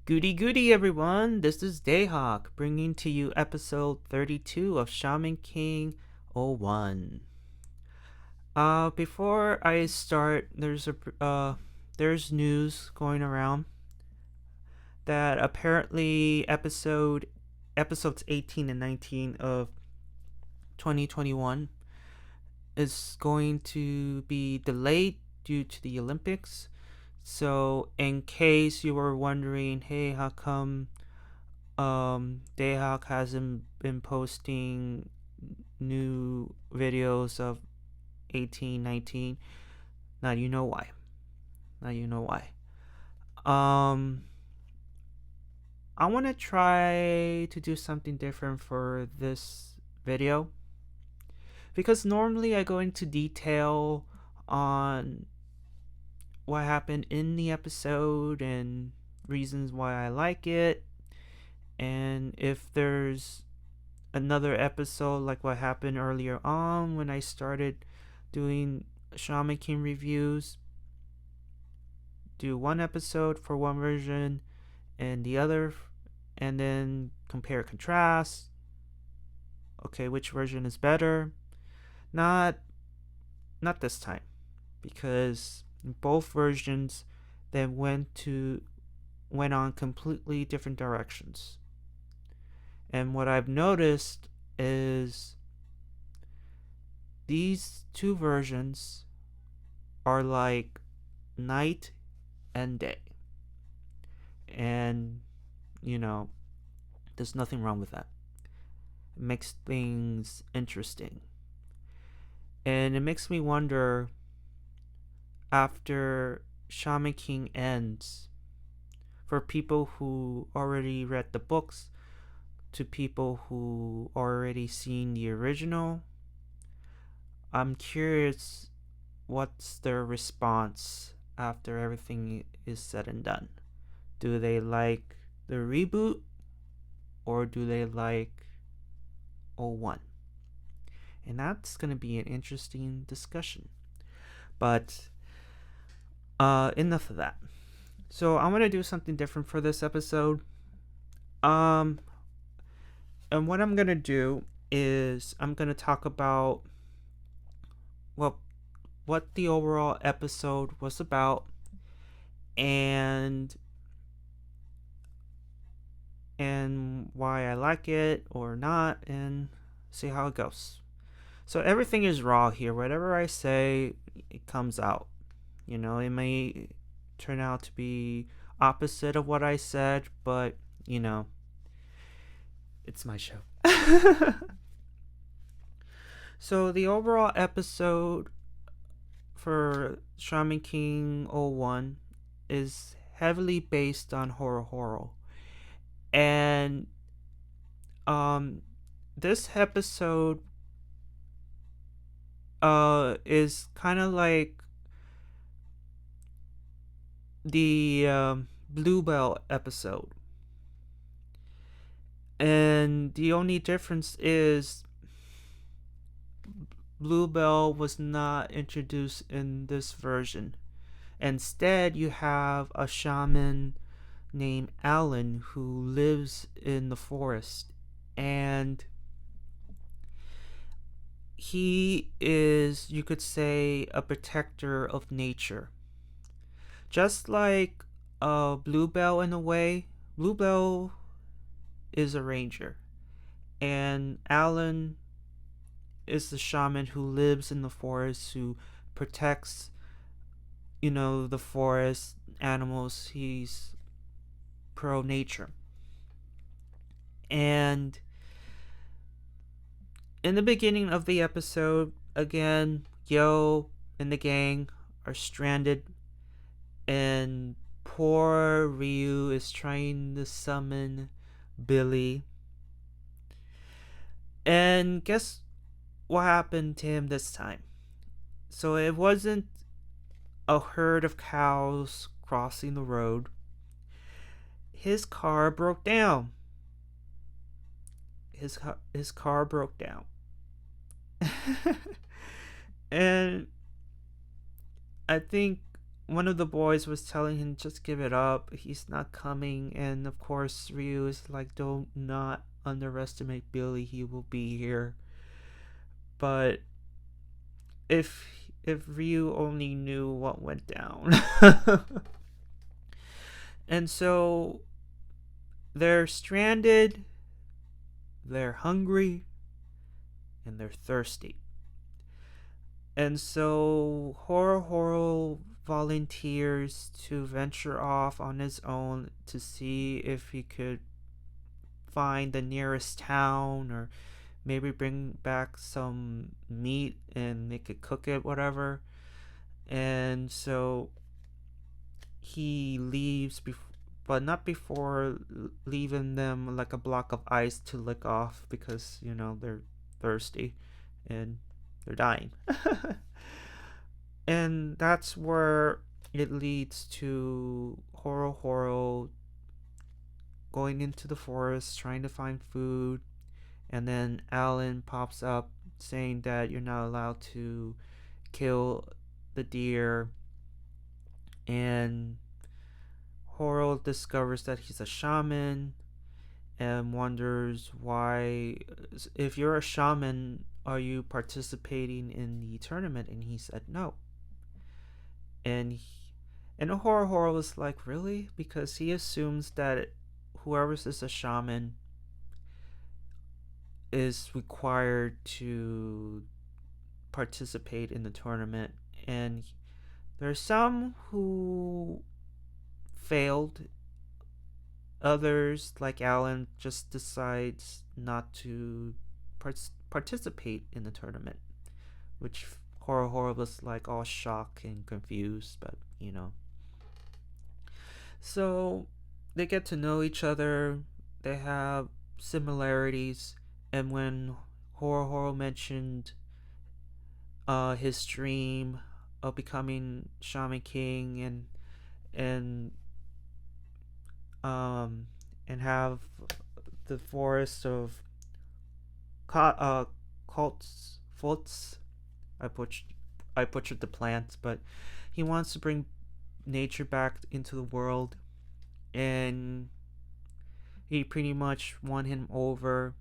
Goody goody everyone, this is Dayhawk bringing to you episode 32 of Shaman King 01. Before I start, there's news going around that apparently episodes 18 and 19 of 2021 is going to be delayed due to the Olympics. So, in case you were wondering, hey, how come Dayhawk hasn't been posting new videos of 18, 19? Now you know why. Um, I want to try to do something different for this video because normally I go into detail on what happened in the episode and reasons why I like it, and if there's another episode like what happened earlier on when I started doing Shaman King reviews, do one episode for one version and the other, and then compare contrast. Okay, which version is better? Not this time, because both versions then went on completely different directions. And what I've noticed is these two versions are like night and day. And, there's nothing wrong with that. It makes things interesting. And it makes me wonder, after Shaman King ends, for people who already read the books, to people who already seen the original, I'm curious what's their response after everything is said and done. Do they like the reboot or do they like 01? And that's going to be an interesting discussion. But enough of that. So I'm going to do something different for this episode. And what I'm going to do is I'm going to talk about what the overall episode was about and why I like it or not, and see how it goes. So everything is raw here. Whatever I say, it comes out. It may turn out to be opposite of what I said, but it's my show. So the overall episode for Shaman King 01 is heavily based on Horohoro. And this episode is kind of like the Bluebell episode. And the only difference is Bluebell was not introduced in this version. Instead, you have a shaman named Alan who lives in the forest, and he is, you could say, a protector of nature. Just like Bluebell in a way. Bluebell is a ranger, and Alan is the shaman who lives in the forest, who protects the forest animals. He's pro nature. And in the beginning of the episode, again, Yo and the gang are stranded, and poor Ryu is trying to summon Billy. And guess what happened to him this time? So it wasn't a herd of cows crossing the road. His car broke down. His car broke down. And I think one of the boys was telling him, just give it up, he's not coming. And of course Ryu is like, don't not underestimate Billy, he will be here. But if Ryu only knew what went down. And so they're stranded, they're hungry, and they're thirsty. And so Horohoro volunteers to venture off on his own to see if he could find the nearest town, or maybe bring back some meat and they could cook it, whatever. And so he leaves, but not before leaving them like a block of ice to lick off, because they're thirsty and they're dying. And that's where it leads to Horohoro going into the forest trying to find food, and then Alan pops up saying that you're not allowed to kill the deer. And Horo discovers that he's a shaman and wonders why, if you're a shaman, are you participating in the tournament? And he said no. And Horo was like, really? Because he assumes that whoever's is a shaman is required to participate in the tournament. And there's some who failed. Others, like Alan, just decides not to participate in the tournament, which Horohoro was like all shocked and confused, but So they get to know each other, they have similarities, and when Horohoro mentioned his dream of becoming Shaman King, and um and have the forest of cults fults. I butchered the plants, but he wants to bring nature back into the world, and he pretty much won him over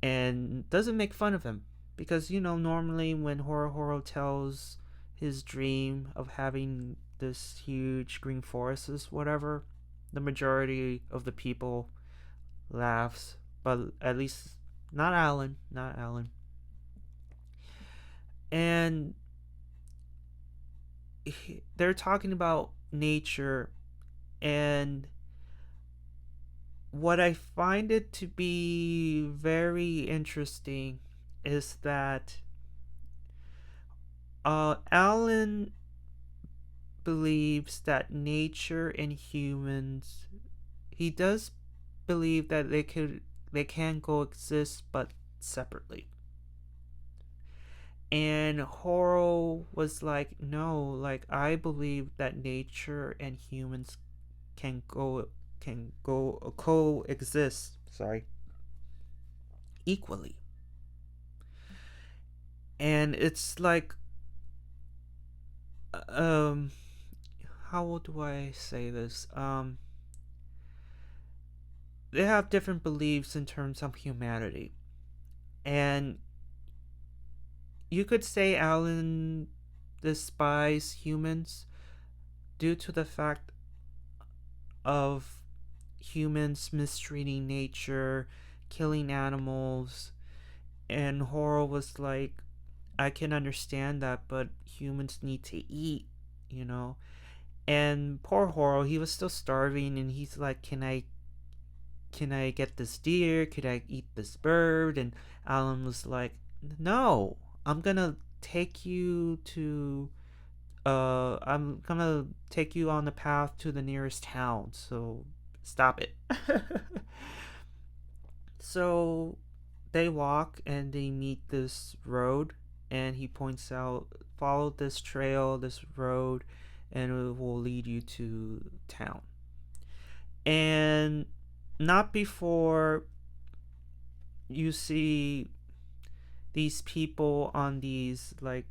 and doesn't make fun of him, because normally when Horohoro tells his dream of having this huge green forest is whatever, the majority of the people laughs, but at least not Alan. And they're talking about nature, and what I find it to be very interesting is that Alan believes that nature and humans, he does believe that they can coexist, but separately. And Horo was like, no, like I believe that nature and humans can coexist, equally. And it's like, um how do I say this? They have different beliefs in terms of humanity. And you could say Alan despises humans due to the fact of humans mistreating nature, killing animals. And Horo was like, I can understand that, but humans need to eat, you know? And poor Horo, he was still starving, and he's like, can I get this deer? Could I eat this bird? And Alan was like, no, I'm gonna take you to I'm gonna take you on the path to the nearest town, so stop it. So they walk and they meet this road, and he points out, follow this trail, this road, and it will lead you to town. And not before you see these people on these like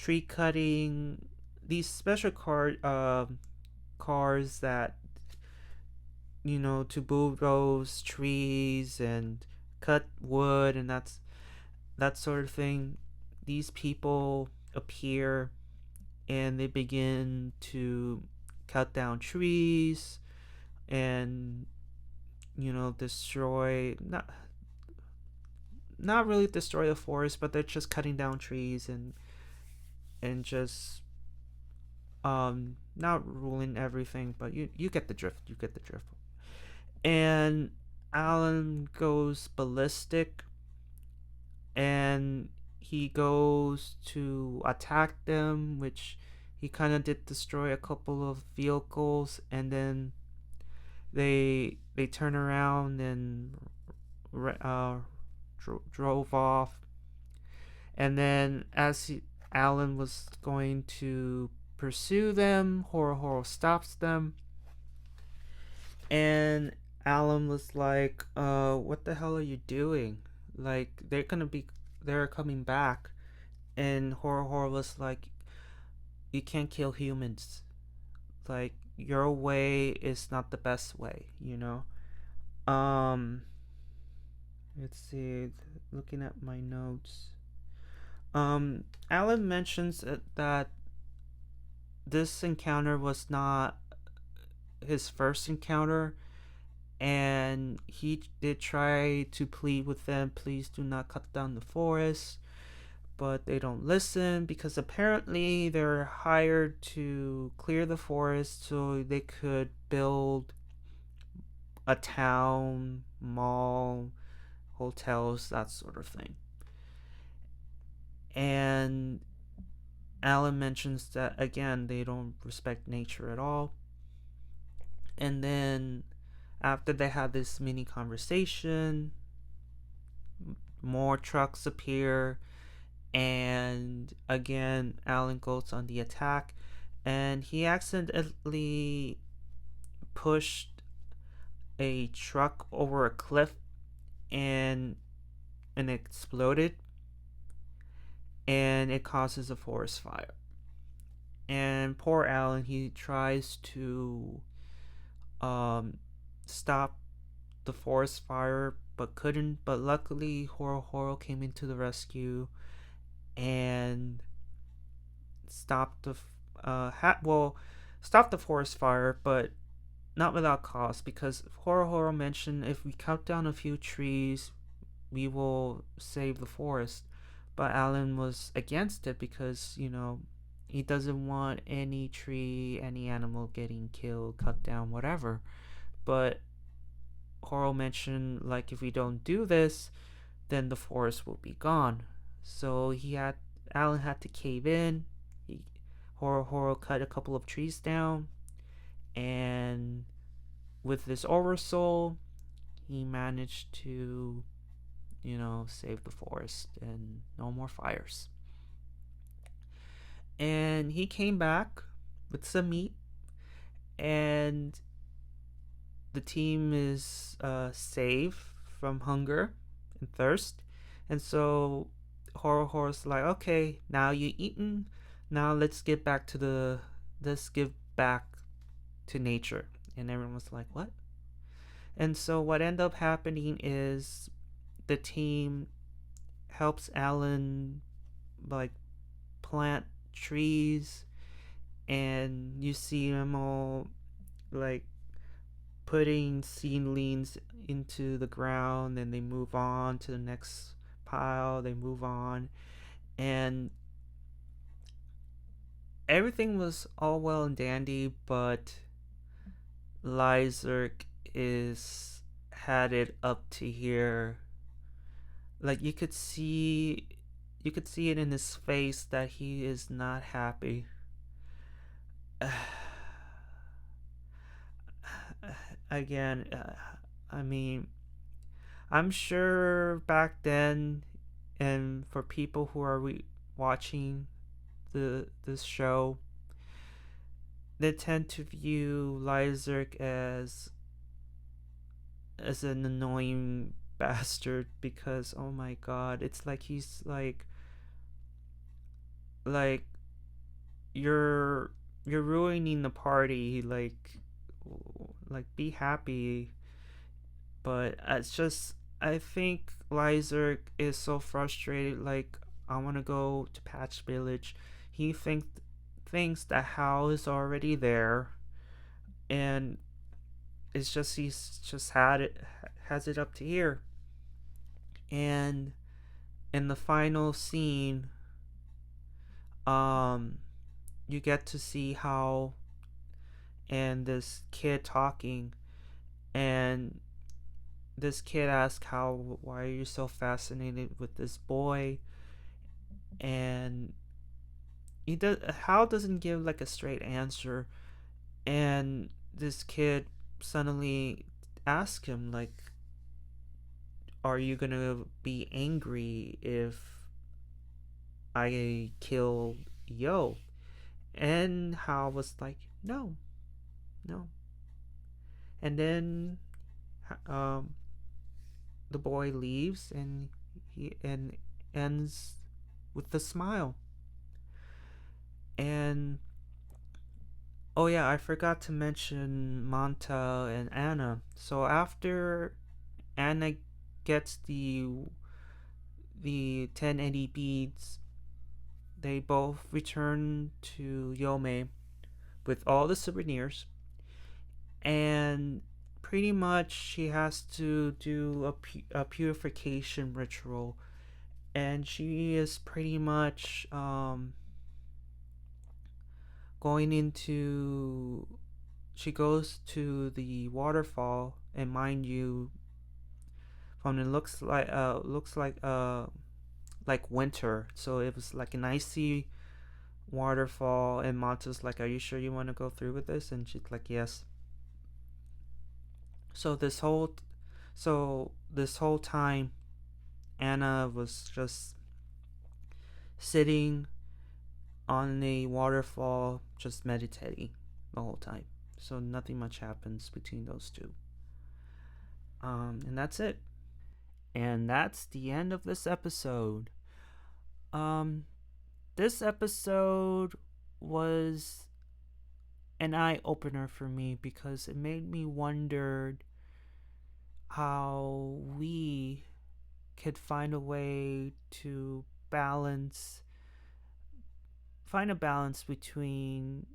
tree cutting, these special cars that, to bulldoze trees and cut wood and that sort of thing. These people appear and they begin to cut down trees and destroy, not really destroy the forest, but they're just cutting down trees and just not ruling everything, but you get the drift. You get the drift. And Alan goes ballistic and he goes to attack them, which he kind of did destroy a couple of vehicles, and then they turn around and uh, drove off. And then Alan was going to pursue them, Horohoro stops them, and Alan was like, what the hell are you doing? Like, they're coming back. And Horohoro was like, you can't kill humans. Like, your way is not the best way. Um, let's see, looking at my notes. Alan mentions that this encounter was not his first encounter, and he did try to plead with them, please do not cut down the forest, but they don't listen because apparently they're hired to clear the forest so they could build a town, mall, hotels, that sort of thing. And Alan mentions that again, they don't respect nature at all. And then after they have this mini conversation, more trucks appear, and again Alan goes on the attack, and he accidentally pushed a truck over a cliff and it exploded, and it causes a forest fire. And poor Alan, he tries to stop the forest fire but couldn't. But luckily Horohoro came into the rescue and stopped the stopped the forest fire, but not without cost, because Horohoro mentioned if we cut down a few trees we will save the forest. But Alan was against it because he doesn't want any tree, any animal getting killed, cut down, whatever. But Horo mentioned, like, if we don't do this, then the forest will be gone. So Alan had to cave in. Horo cut a couple of trees down, and with this oversoul, he managed to, save the forest and no more fires. And he came back with some meat, and the team is safe from hunger and thirst. And so Horohoro's like, okay, now you eaten, now let's give back to nature. And everyone was like, what? And so what ended up happening is the team helps Alan, like, plant trees, and you see them all, like, putting seedlings into the ground, and they move on to the next pile, they move on, and everything was all well and dandy. But Lyserk is had it up to here. Like, you could see it in his face that he is not happy. Again, I mean, I'm sure back then, and for people who are watching this show, they tend to view Lyserk as an annoying bastard, because oh my god, it's like he's like like you're you're ruining the party. Like be happy. But it's just I think Lyserg is so frustrated. Like I want to go to Patch Village. He thinks that Hal is already there, and it's just he's just had it has it up to here. And in the final scene, um, you get to see Hal and this kid talking, and this kid asks Hal, "Why are you so fascinated with this boy?" And Hal doesn't give like a straight answer, and this kid suddenly asks him like, "Are you gonna be angry if I kill Yo?" And Hal was like, "No, no." And then um, the boy leaves, and he and ends with a smile. And oh yeah, I forgot to mention Manta and Anna. So after Anna gets the 1080 beads, they both return to Yomei with all the souvenirs, and pretty much she has to do a purification ritual, and she is pretty much going into she goes to the waterfall, and mind you, from it looks like winter, so it was like an icy waterfall, and Monta's like, "Are you sure you want to go through with this?" And she's like, "Yes." So this whole time, Anna was just sitting on a waterfall, just meditating the whole time. So nothing much happens between those two. And that's it. And that's the end of this episode. Um, this episode was an eye opener for me because it made me wonder how we could find a way to find a balance between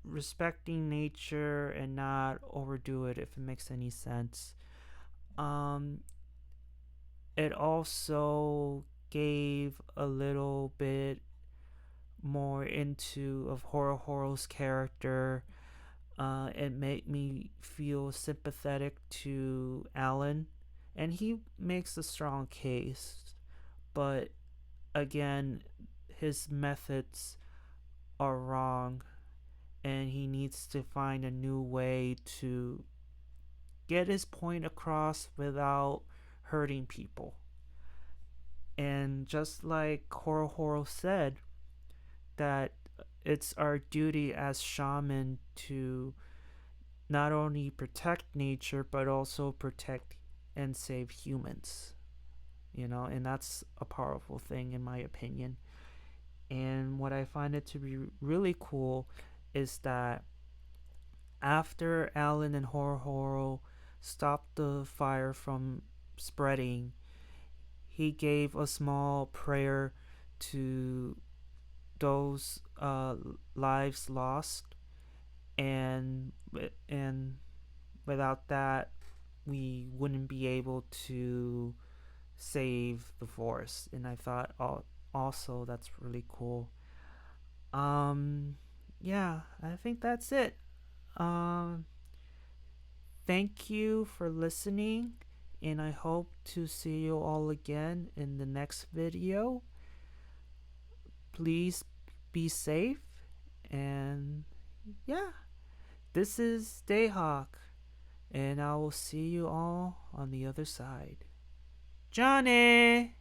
respecting nature and not overdo it, if it makes any sense. Um, it also gave a little bit more into of Horohoro's character. It made me feel sympathetic to Alan, and he makes a strong case, but again, his methods are wrong, and he needs to find a new way to get his point across without hurting people. And just like Horohoro said, that it's our duty as shaman to not only protect nature but also protect and save humans, and that's a powerful thing in my opinion. And what I find it to be really cool is that after Alan and Horohoro stopped the fire from spreading, he gave a small prayer to those lives lost, and and without that, we wouldn't be able to save the forest. And I thought, also that's really cool. Um, yeah, I think that's it. Um, Thank you for listening, and I hope to see you all again in the next video. Please be safe, and yeah, this is Dayhawk, and I will see you all on the other side. Johnny!